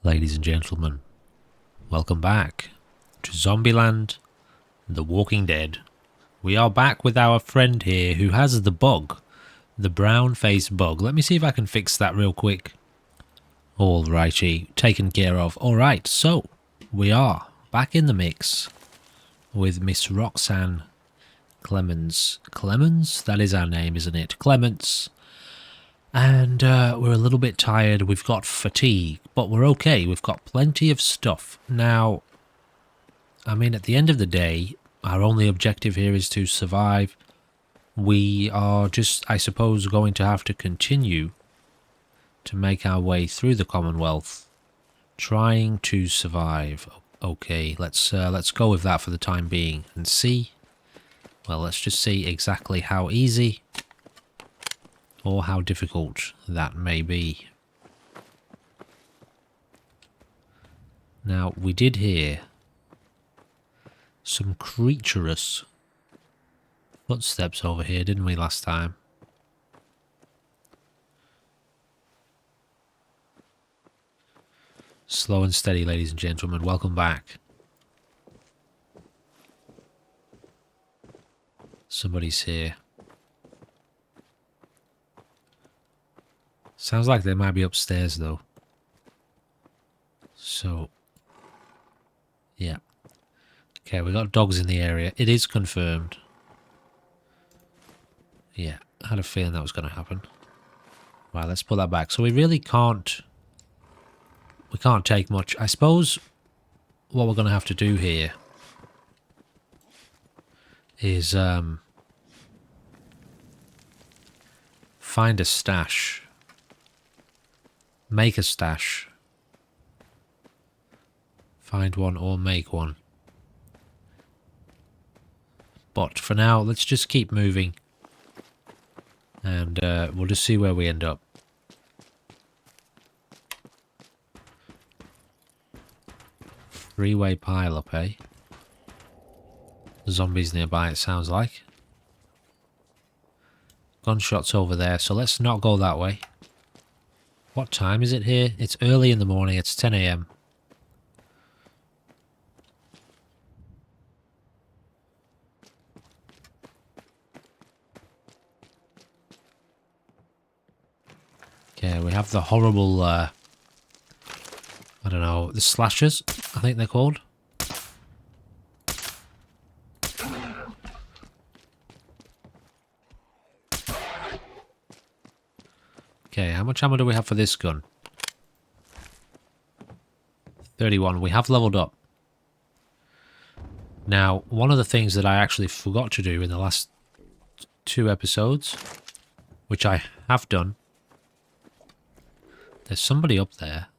Ladies and gentlemen, welcome back to Zombieland, The Walking Dead. We are back with our friend here who has the bug, the brown-faced bug. Let me see if I can fix that real quick. Alrighty, taken care of. Alright, so we are back in the mix with Miss Roxanne Clemens. Clemens? That is our name, isn't it? Clements. And we're a little bit tired. We've got fatigue, but we're okay. We've got plenty of stuff. Now, I mean, at the end of the day, our only objective here is to survive. We are just, I suppose, going to have to continue to make our way through the Commonwealth, trying to survive. Okay, let's go with that for the time being and see. Well, let's just see exactly how easy or how difficult that may be. Now, we did hear some creaturous footsteps over here, didn't we, last time? Slow and steady, ladies and gentlemen. Welcome back. Somebody's here. Sounds like they might be upstairs, though. So, yeah. Okay, we got dogs in the area. It is confirmed. Yeah, I had a feeling that was going to happen. Right, let's put that back. So we really can't... We can't take much. I suppose what we're going to have to do here is find a stash. Make a stash. Find one or make one. But for now, let's just keep moving. And we'll just see where we end up. Freeway pile-up, eh? Zombies nearby, it sounds like. Gunshots over there, so let's not go that way. What time is it here? It's early in the morning, it's 10 AM. Okay, we have the horrible, I don't know, the slashers, I think they're called. Okay, how much ammo do we have for this gun? 31. We have leveled up. Now, one of the things that I actually forgot to do in the last 2 episodes, which I have done, there's somebody up there.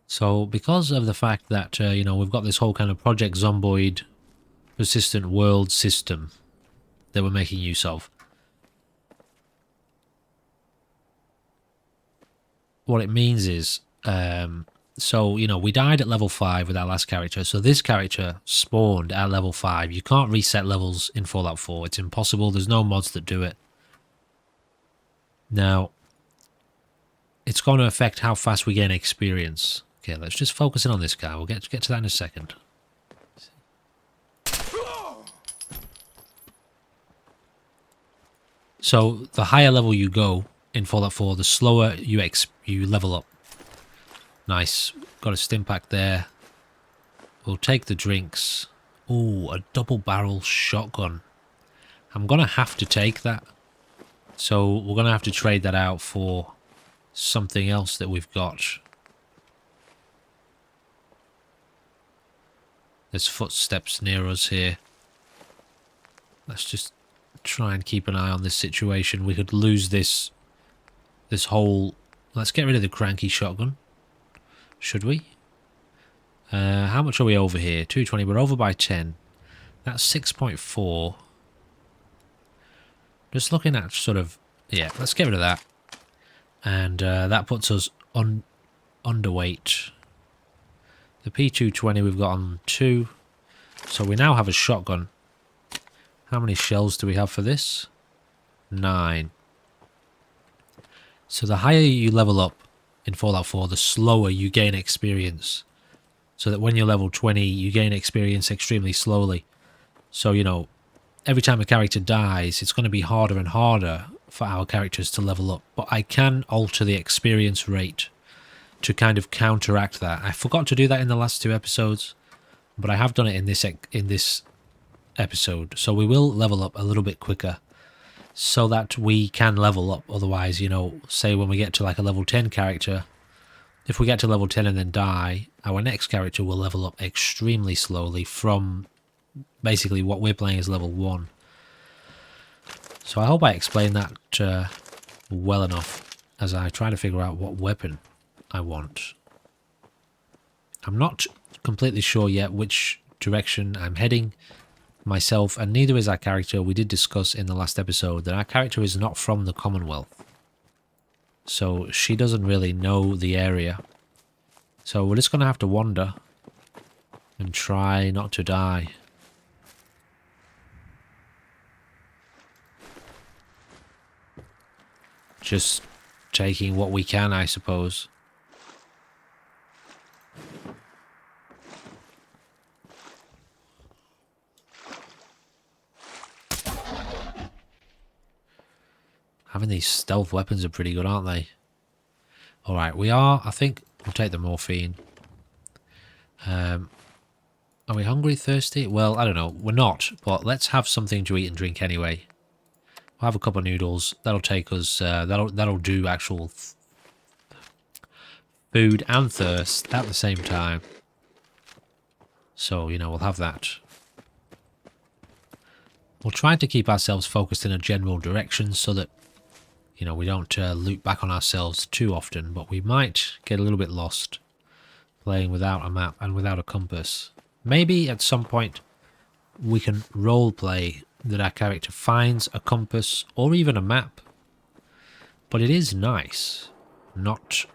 So, because of the fact that, you know, we've got this whole kind of Project Zomboid persistent world system that we're making use of, what it means is, so, you know, we died at level 5 with our last character, so this character spawned at level 5. You can't reset levels in Fallout 4. It's impossible. There's no mods that do it. Now, it's going to affect how fast we gain experience. Okay, let's just focus in on this guy. We'll get to that in a second. So, the higher level you go in Fallout 4, the slower you level up. Nice. Got a stim pack there. We'll take the drinks. Ooh, a double barrel shotgun. I'm going to have to take that. So, we're going to have to trade that out for something else that we've got. There's footsteps near us here. Let's just try and keep an eye on this situation. We could lose this whole... Let's get rid of the cranky shotgun. Should we? How much are we over here? 220. We're over by 10. That's 6.4. Just looking at sort of... Yeah, let's get rid of that. And that puts us on underweight. The P220 we've got on 2. So we now have a shotgun. How many shells do we have for this? 9. So the higher you level up, in Fallout 4, the slower you gain experience. So that when you're level 20, you gain experience extremely slowly. So, you know, every time a character dies, it's going to be harder and harder for our characters to level up. But I can alter the experience rate to kind of counteract that. I forgot to do that in the last 2 episodes, but I have done it in this episode. So we will level up a little bit quicker so that we can level up. Otherwise, you know, say when we get to like a level 10 character, if we get to level 10 and then die, our next character will level up extremely slowly from basically what we're playing is level 1. So I hope I explained that well enough as I try to figure out what weapon I want. I'm not completely sure yet which direction I'm heading myself, and neither is our character. We did discuss in the last episode that our character is not from the Commonwealth. So she doesn't really know the area. So we're just going to have to wander and try not to die. Just taking what we can, I suppose. Having these stealth weapons are pretty good, aren't they? Alright, I think we'll take the morphine. Are we hungry, thirsty? Well, I don't know. We're not, but let's have something to eat and drink anyway. We'll have a couple of noodles. That'll take us, that'll do actual food and thirst at the same time. So, you know, we'll have that. We'll try to keep ourselves focused in a general direction so that, you know, we don't loop back on ourselves too often, but we might get a little bit lost playing without a map and without a compass. Maybe at some point we can roleplay that our character finds a compass or even a map. But it is nice not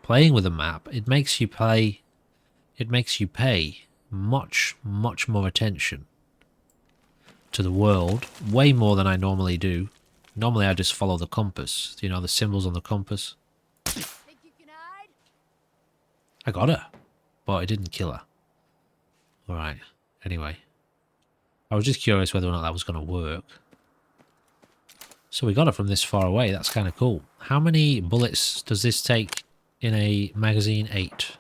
playing with a map. It makes you pay much more attention to the world, way more than I normally do. Normally I just follow the compass, you know, the symbols on the compass. Think you can hide? I got her, but I didn't kill her. Alright, anyway. I was just curious whether or not that was going to work. So we got her from this far away, that's kind of cool. How many bullets does this take in a magazine? 8.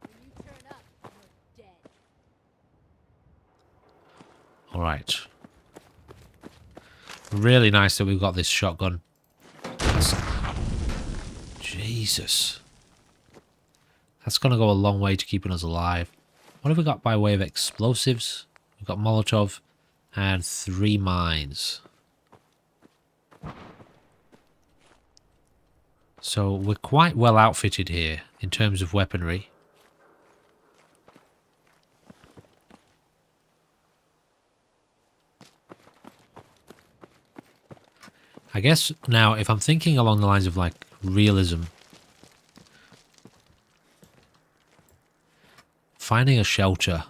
When you turn up, you're dead. Alright. Really nice that we've got this shotgun. Jesus. That's going to go a long way to keeping us alive. What have we got by way of explosives? We've got Molotov and 3 mines. So we're quite well outfitted here in terms of weaponry. I guess now, if I'm thinking along the lines of like realism, finding a shelter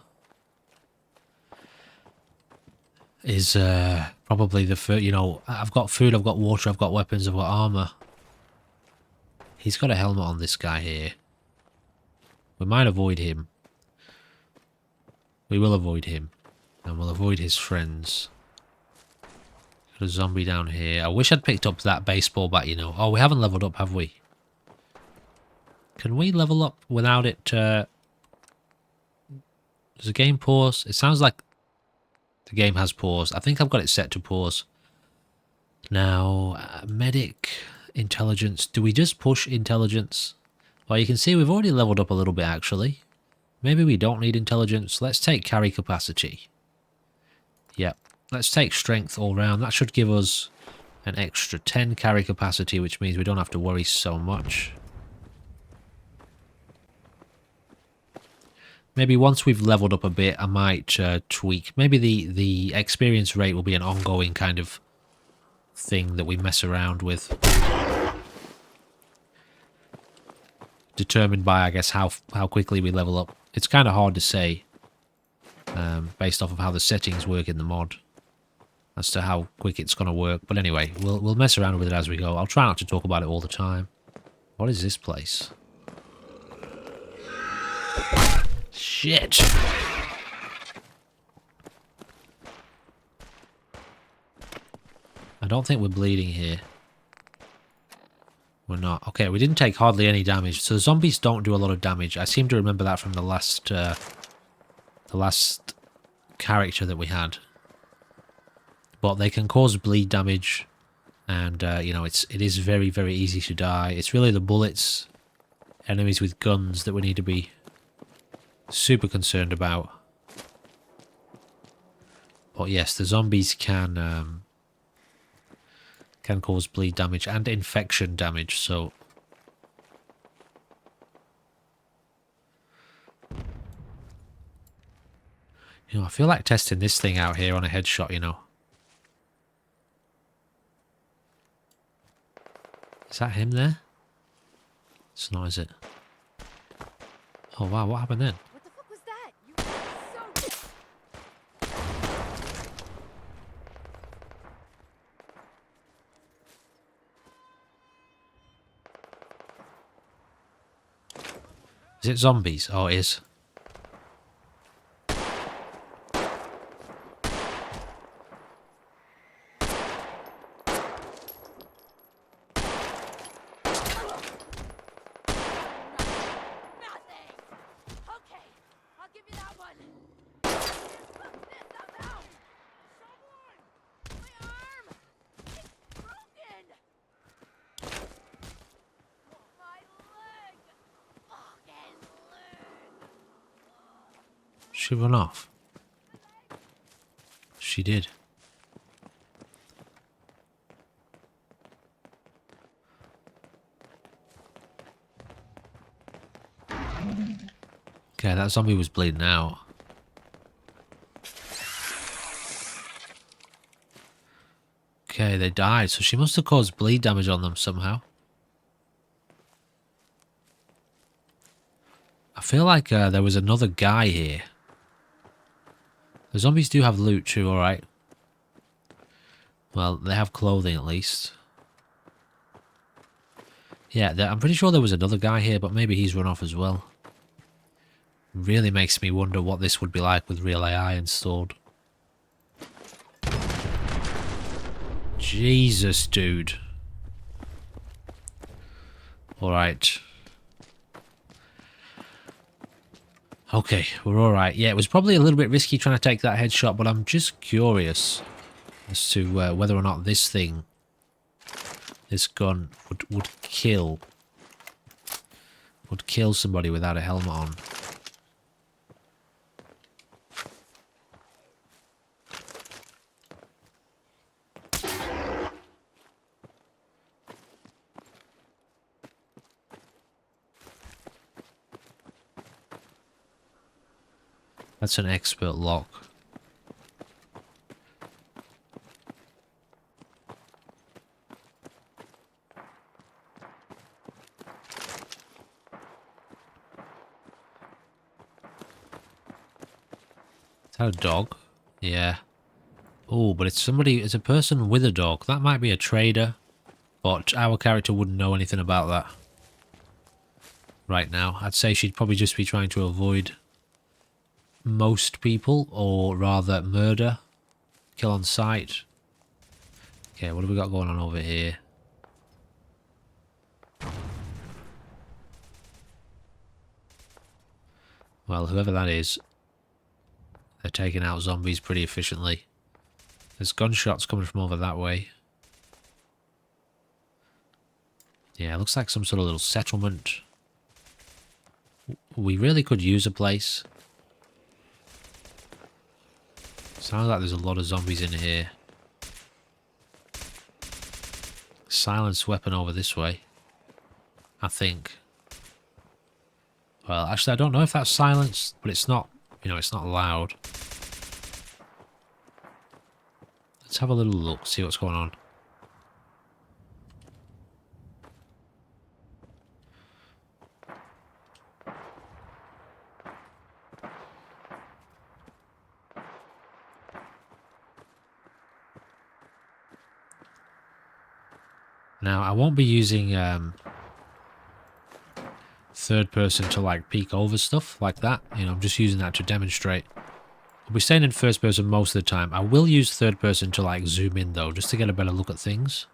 is probably the first. You know, I've got food, I've got water, I've got weapons, I've got armor. He's got a helmet on, this guy here. We might avoid him. We will avoid him, and we'll avoid his friends. Got a zombie down here. I wish I'd picked up that baseball bat, you know. Oh, we haven't leveled up, have we? Can we level up without it? Does the game pause? It sounds like the game has paused. I think I've got it set to pause. Now, medic, intelligence. Do we just push intelligence? Well, you can see we've already leveled up a little bit, actually. Maybe we don't need intelligence. Let's take carry capacity. Yep. Let's take strength all round. That should give us an extra 10 carry capacity, which means we don't have to worry so much. Maybe once we've leveled up a bit, I might tweak. Maybe the experience rate will be an ongoing kind of thing that we mess around with. Determined by, I guess, how quickly we level up. It's kind of hard to say. based off of how the settings work in the mod as to how quick it's going to work. But anyway, we'll mess around with it as we go. I'll try not to talk about it all the time. What is this place? Shit! I don't think we're bleeding here. We're not. Okay, we didn't take hardly any damage. So the zombies don't do a lot of damage. I seem to remember that from the last character that we had. But they can cause bleed damage, and you know, it is very, very easy to die. It's really the bullets, enemies with guns that we need to be super concerned about. But yes, the zombies can cause bleed damage and infection damage. So you know, I feel like testing this thing out here on a headshot. You know. Is that him there? It's not, is it? Oh wow, what happened then? What the fuck was that? You were so... Is it zombies? Oh, it is. Nothing! Okay, I'll give you that one. Fuck this, I'm down! Someone! My arm! It's broken! My leg! Fucking leg! She run off. She did. Okay, that zombie was bleeding out. Okay, they died, so she must have caused bleed damage on them somehow. I feel like there was another guy here. The zombies do have loot too, alright. Well, they have clothing at least. Yeah, I'm pretty sure there was another guy here, but maybe he's run off as well. Really makes me wonder what this would be like with real AI installed. Jesus, dude. Alright. Okay, we're alright. Yeah, it was probably a little bit risky trying to take that headshot, but I'm just curious as to whether or not this thing, this gun, would kill somebody without a helmet on. That's an expert lock. Is that a dog? Yeah. Oh, but it's a person with a dog. That might be a trader, but our character wouldn't know anything about that right now. I'd say she'd probably just be trying to avoid most people, or rather murder, kill on sight. Okay, what have we got going on over here? Well, whoever that is, they're taking out zombies pretty efficiently. There's gunshots coming from over that way. Yeah, it looks like some sort of little settlement. We really could use a place. Sounds like there's a lot of zombies in here. Silence weapon over this way, I think. Well, actually, I don't know if that's silenced, but it's not, you know, it's not loud. Let's have a little look, see what's going on. Now, I won't be using third person to like peek over stuff like that. You know, I'm just using that to demonstrate. I'll be staying in first person most of the time. I will use third person to like zoom in though, just to get a better look at things.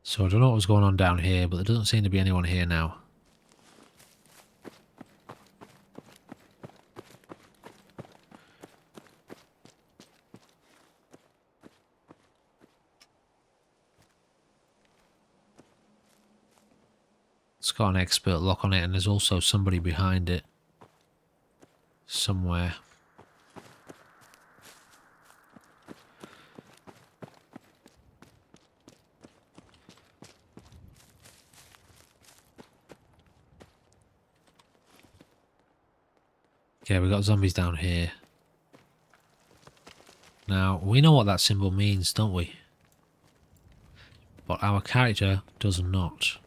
So I don't know what was going on down here, but there doesn't seem to be anyone here now. It's got an expert lock on it, and there's also somebody behind it. Somewhere. Okay, we got zombies down here. Now, we know what that symbol means, don't we? But our character does not.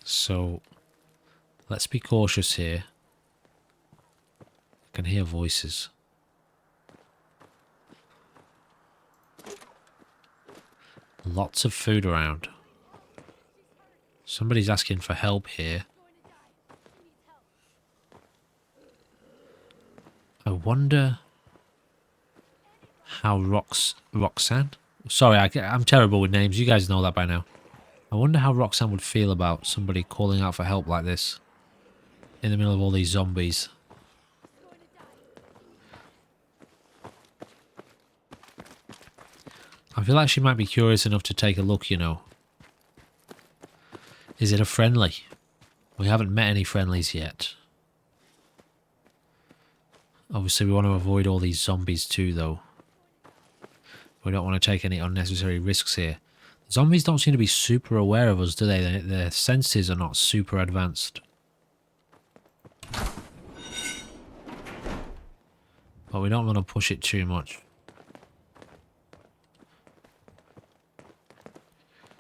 So, let's be cautious here. I can hear voices. Lots of food around. Somebody's asking for help here. I wonder how Roxanne? Sorry, I'm terrible with names. You guys know that by now. I wonder how Roxanne would feel about somebody calling out for help like this. In the middle of all these zombies. I feel like she might be curious enough to take a look, you know. Is it a friendly? We haven't met any friendlies yet. Obviously, we want to avoid all these zombies too, though. We don't want to take any unnecessary risks here. Zombies don't seem to be super aware of us, do they? Their senses are not super advanced. But we don't want to push it too much.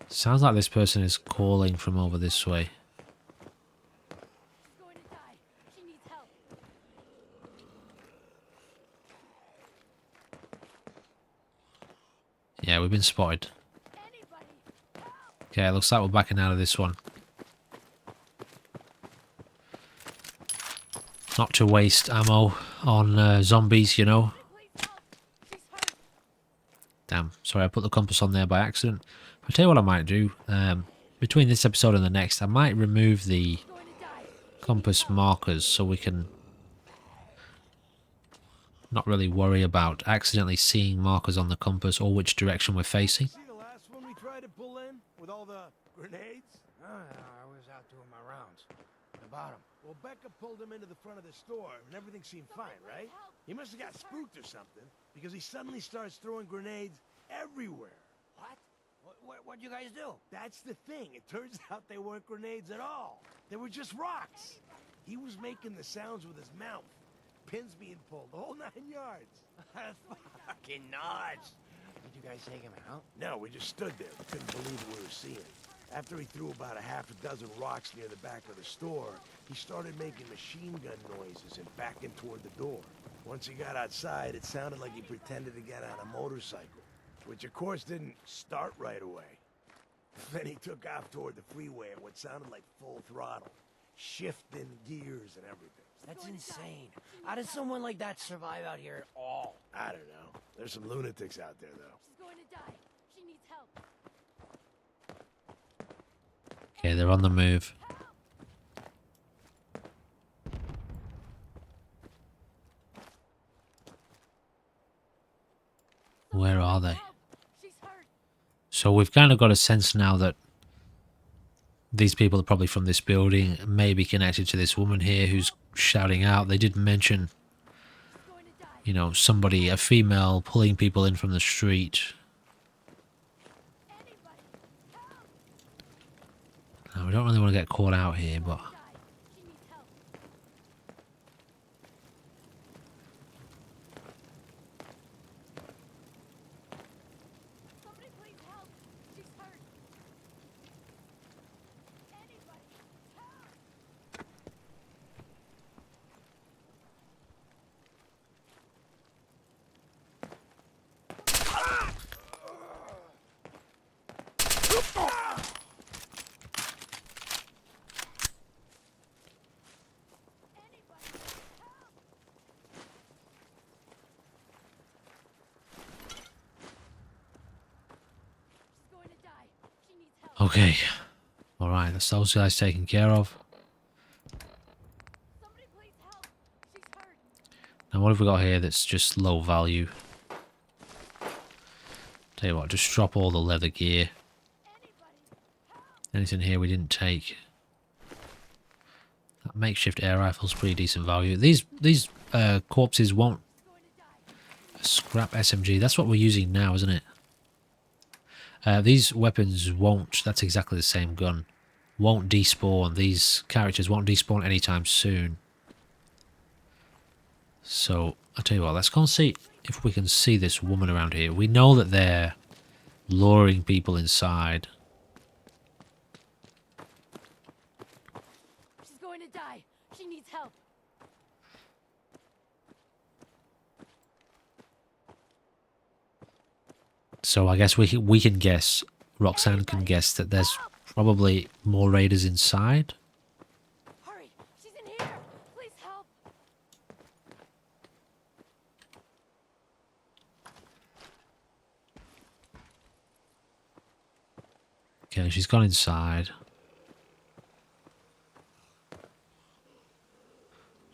Sounds like this person is calling from over this way. She's going to die. She needs help. Yeah, we've been spotted. Anybody, help! Okay, looks like we're backing out of this one. Not to waste ammo on zombies, you know. Please help. She's hurt. Damn, sorry, I put the compass on there by accident. I'll tell you what I might do. Between this episode and the next, I might remove the She's going to die. compass markers so we can not really worry about accidentally seeing markers on the compass or which direction we're facing. See the last one we tried to pull in with all the grenades? Oh, no, I was out doing my rounds. The bottom. Well, Becca pulled him into the front of the store and everything seemed fine, right? He must have got spooked or something because he suddenly starts throwing grenades everywhere. What? What'd you guys do? That's the thing. It turns out they weren't grenades at all. They were just rocks. He was making the sounds with his mouth. Pins being pulled, the whole 9 yards. Fucking nuts. Did you guys take him out? No, we just stood there. We couldn't believe what we were seeing. After he threw about a half a dozen rocks near the back of the store, he started making machine gun noises and backing toward the door. Once he got outside, it sounded like he pretended to get on a motorcycle, which of course didn't start right away. Then he took off toward the freeway at what sounded like full throttle, shifting gears and everything. That's insane. How does someone like that survive out here at all? I don't know. There's some lunatics out there, though. She's going to die. She needs help. Okay, they're on the move. Where are they? Help. She's hurt. So we've kind of got a sense now that these people are probably from this building, maybe connected to this woman here who's shouting out. They did mention, She's going to die. you know, somebody, a female, pulling people in from the street. Anybody, help! Now, we don't really want to get caught out here, but Die. She needs help. Okay. Alright, that's those guys taken care of. Somebody please help. She's hurt. Now what have we got here that's just low value? Tell you what, just drop all the leather gear. Anybody. Anything here we didn't take? That makeshift air rifle's pretty decent value. These corpses won't Going to die. scrap SMG. That's what we're using now, isn't it? These weapons won't. That's exactly the same gun. Won't despawn. These characters won't despawn anytime soon. So I'll tell you what. Let's go and see if we can see this woman around here. We know that they're luring people inside. She's going to die. She needs help. So I guess we can guess. Roxanne can guess that there's probably more raiders inside. Hurry. She's in here. Please help. Okay, she's gone inside.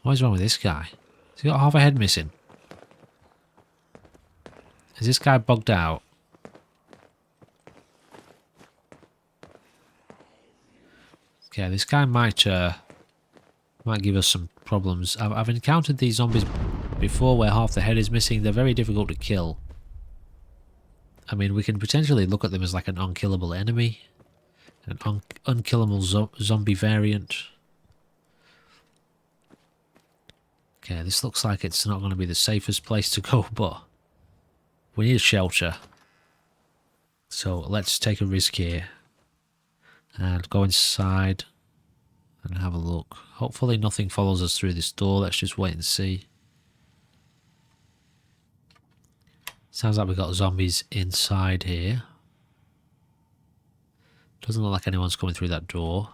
What is wrong with this guy? Has he got half a head missing? Is this guy bugged out? Okay, this guy might give us some problems. I've encountered these zombies before where half the head is missing. They're very difficult to kill. I mean, we can potentially look at them as like an unkillable enemy. An unkillable zombie variant. Okay, this looks like it's not going to be the safest place to go, but we need a shelter. So let's take a risk here. And go inside and have a look. Hopefully nothing follows us through this door. Let's just wait and see. Sounds like we've got zombies inside here. Doesn't look like anyone's coming through that door.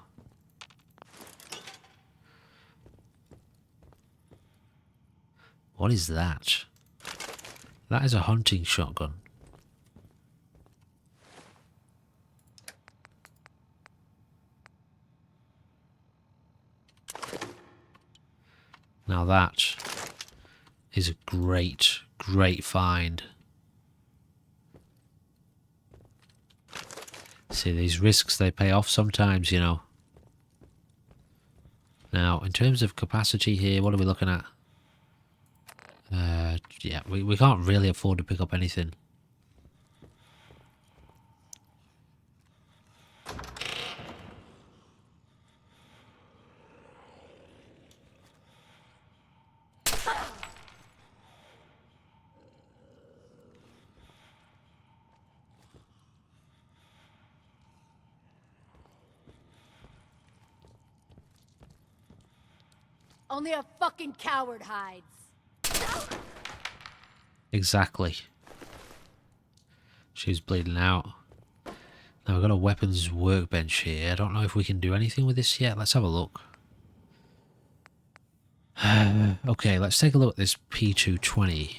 What is that? That is a hunting shotgun. Now that is a great, great find. See, these risks, they pay off sometimes, you know. Now, in terms of capacity here, what are we looking at? Yeah, we can't really afford to pick up anything. Only a fucking coward hides. Exactly. She's bleeding out. Now we've got a weapons workbench here. I don't know if we can do anything with this yet. Let's have a look. Okay, let's take a look at this P220.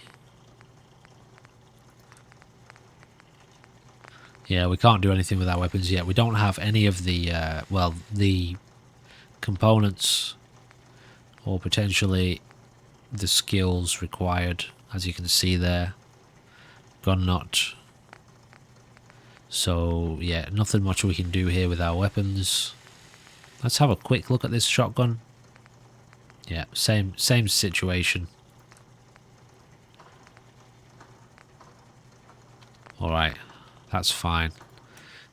Yeah, we can't do anything with our weapons yet. We don't have any of the, well, the components or potentially the skills required, as you can see there. Gun nut. So, yeah, nothing much we can do here with our weapons. Let's have a quick look at this shotgun. Yeah, same situation. Alright, that's fine.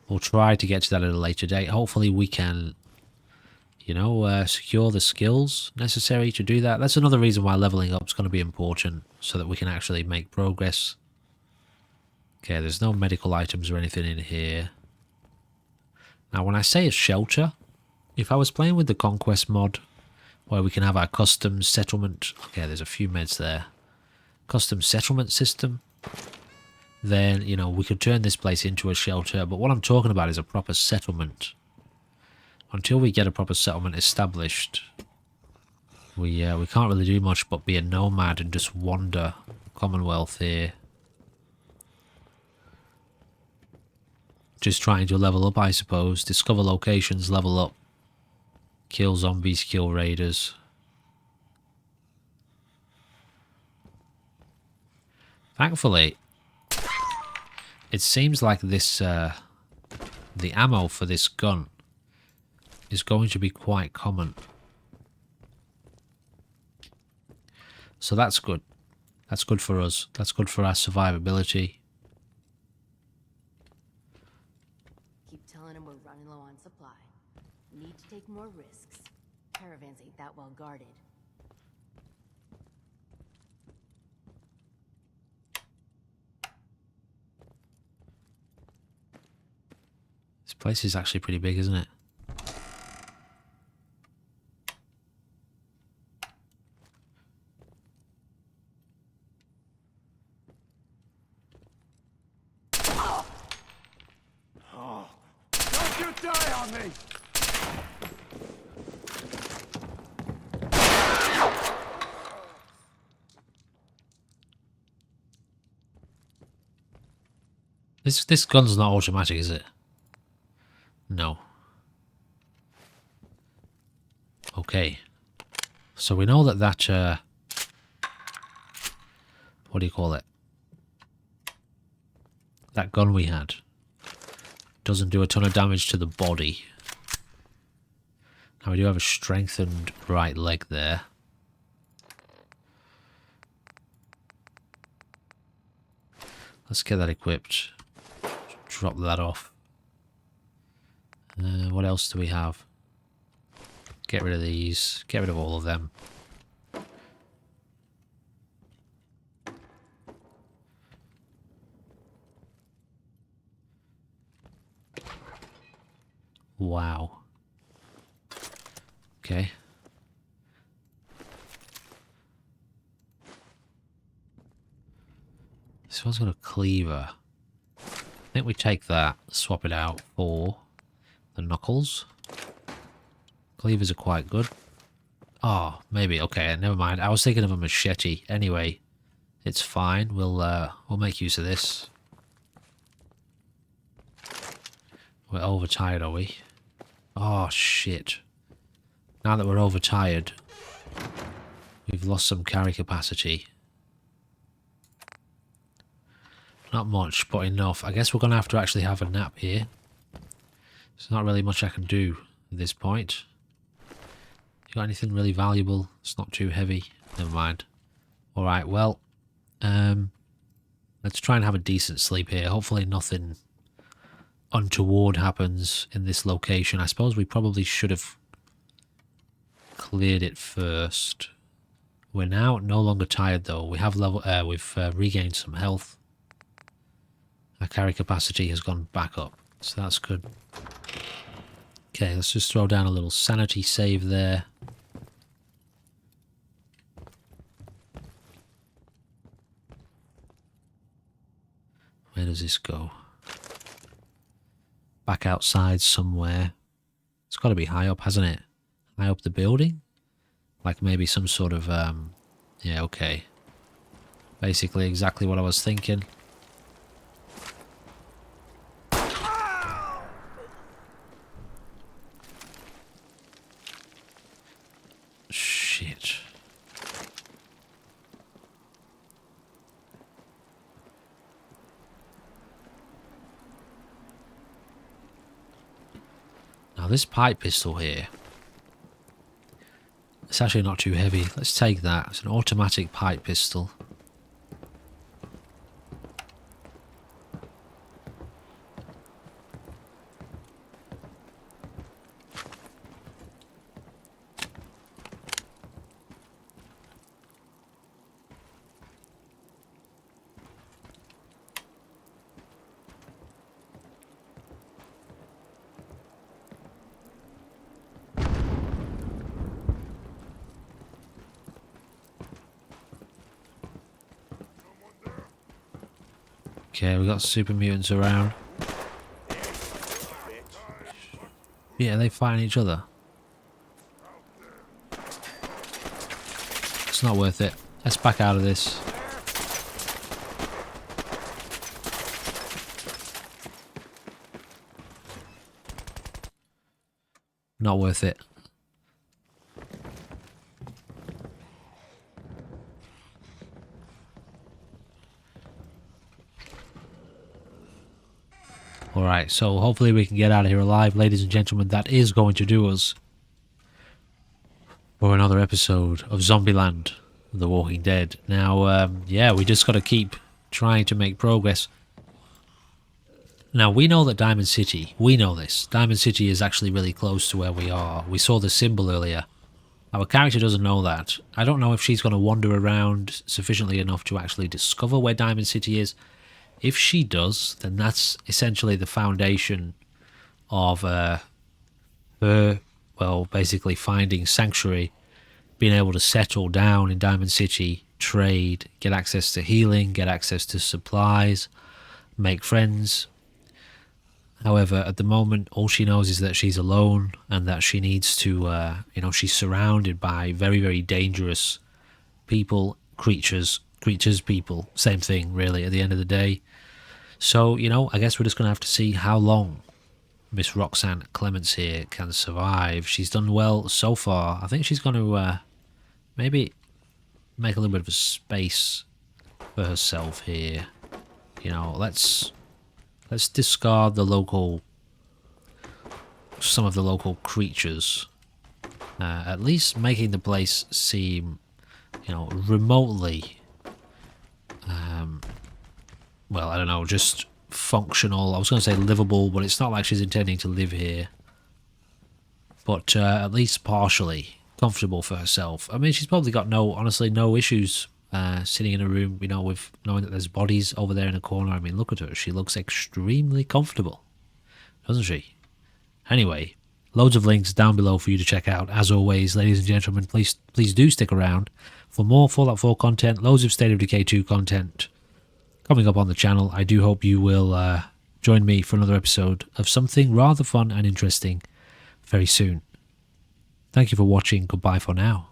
We'll try to get to that at a later date. Hopefully we can, you know, secure the skills necessary to do that. That's another reason why leveling up is going to be important, so that we can actually make progress. Okay, there's no medical items or anything in here. Now, when I say a shelter, if I was playing with the Conquest mod, where we can have our custom settlement... Okay, there's a few meds there. Custom settlement system. Then, you know, we could turn this place into a shelter. But what I'm talking about is a proper settlement. Until we get a proper settlement established, we can't really do much but be a nomad and just wander Commonwealth here. just trying to level up, I suppose. Discover locations, level up. Kill zombies, kill raiders. Thankfully, it seems like this, the ammo for this gun is going to be quite common. So that's good. That's good for us. That's good for our survivability. Keep telling him we're running low on supply. Need to take more risks. Caravans ain't that well guarded. This place is actually pretty big, isn't it? Don't you die on me! This gun's not automatic, is it? No. Okay. So we know that what do you call it? That gun we had doesn't do a ton of damage to the body. Now we do have a strengthened right leg there. Let's get that equipped. Drop that off. What else do we have? Get rid of these. Get rid of all of them. Wow. Okay. This one's got a cleaver. I think we take that, swap it out for the knuckles. Cleavers are quite good. Oh, maybe. Okay, never mind. I was thinking of a machete. Anyway, it's fine. We'll make use of this. We're overtired, are we? Oh, shit. Now that we're overtired, we've lost some carry capacity. Not much, but enough. I guess we're going to have to actually have a nap here. There's not really much I can do at this point. You got anything really valuable? It's not too heavy. Never mind. Alright, well, let's try and have a decent sleep here. Hopefully nothing untoward happens in this location. I suppose we probably should have cleared it first. We're now no longer tired though. We have we've regained some health. Our carry capacity has gone back up, so that's good. Okay, let's just throw down a little sanity save there. Where does this go? Back outside somewhere. It's got to be high up, hasn't it? High up the building? Like maybe some sort of, yeah, okay. Basically exactly what I was thinking. Shit. Now this pipe pistol here, it's actually not too heavy. Let's take that. It's an automatic pipe pistol. Okay, we got super mutants around. Yeah, they fighting each other. It's not worth it. Let's back out of this. Not worth it. Alright, so hopefully we can get out of here alive, ladies and gentlemen. That is going to do us for another episode of Zombieland, The Walking Dead. Now, yeah, we just got to keep trying to make progress. Now, we know that Diamond City, we know this. Diamond City is actually really close to where we are. We saw the symbol earlier. Our character doesn't know that. I don't know if she's going to wander around sufficiently enough to actually discover where Diamond City is. If she does, then that's essentially the foundation of her, well, basically finding sanctuary, being able to settle down in Diamond City, trade, get access to healing, get access to supplies, make friends. However, at the moment, all she knows is that she's alone and that she needs to, she's surrounded by very, very dangerous people, creatures, people, same thing, really, at the end of the day. So, I guess we're just going to have to see how long Miss Roxanne Clements here can survive. She's done well so far. I think she's going to maybe make a little bit of a space for herself here. Let's discard some of the local creatures. At least making the place seem, remotely... well, I don't know, just functional. I was going to say livable, but it's not like she's intending to live here. But at least partially comfortable for herself. I mean, she's probably got honestly, no issues sitting in a room, with knowing that there's bodies over there in a corner. I mean, look at her. She looks extremely comfortable, doesn't she? Anyway, loads of links down below for you to check out. As always, ladies and gentlemen, please do stick around for more Fallout 4 content, loads of State of Decay 2 content coming up on the channel. I do hope you will join me for another episode of something rather fun and interesting very soon. Thank you for watching. Goodbye for now.